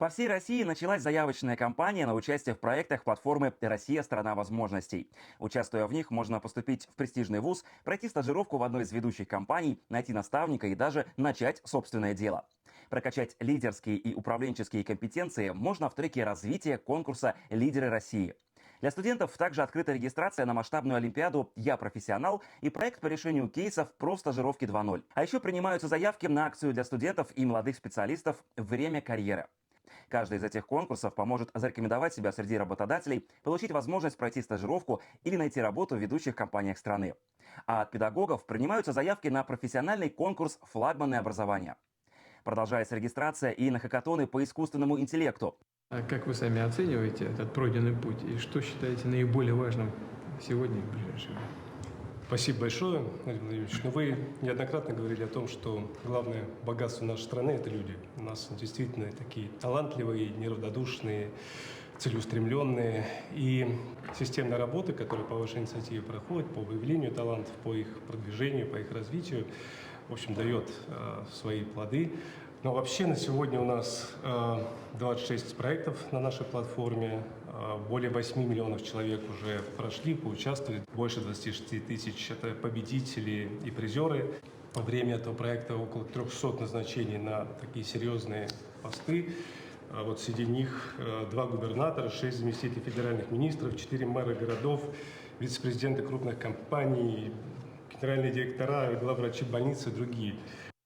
По всей России началась заявочная кампания на участие в проектах платформы «Россия – страна возможностей». Участвуя в них, можно поступить в престижный вуз, пройти стажировку в одной из ведущих компаний, найти наставника и даже начать собственное дело. Прокачать лидерские и управленческие компетенции можно в треке развития конкурса «Лидеры России». Для студентов также открыта регистрация на масштабную олимпиаду «Я профессионал» и проект по решению кейсов про стажировки 2.0. А еще принимаются заявки на акцию для студентов и молодых специалистов «Время карьеры». Каждый из этих конкурсов поможет зарекомендовать себя среди работодателей, получить возможность пройти стажировку или найти работу в ведущих компаниях страны. А от педагогов принимаются заявки на профессиональный конкурс «Флагманы образования». Продолжается регистрация и на хакатоны по искусственному интеллекту. А как вы сами оцениваете этот пройденный путь и что считаете наиболее важным сегодня и в ближайшее время? Спасибо большое, Владимир Владимирович. Но вы неоднократно говорили о том, что главное богатство нашей страны – это люди. У нас действительно такие талантливые, неравнодушные, целеустремленные. И системная работа, которая по вашей инициативе проходит, по выявлению талантов, по их продвижению, по их развитию, в общем, дает свои плоды. Но вообще на сегодня у нас 26 проектов на нашей платформе, более 8 миллионов человек уже прошли, поучаствовали, больше 26 тысяч – это победители и призеры. Время этого проекта около 300 назначений на такие серьезные посты. Вот среди них 2 губернатора, 6 заместителей федеральных министров, 4 мэра городов, вице-президенты крупных компаний, генеральные директора, главврачи больницы и другие.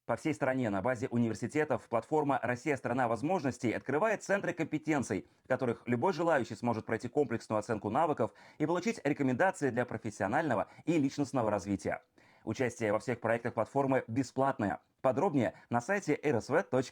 По всей стране на базе университетов платформа «Россия – страна возможностей» открывает центры компетенций, в которых любой желающий сможет пройти комплексную оценку навыков и получить рекомендации для профессионального и личностного развития. Участие во всех проектах платформы бесплатное. Подробнее на сайте rsv.ru.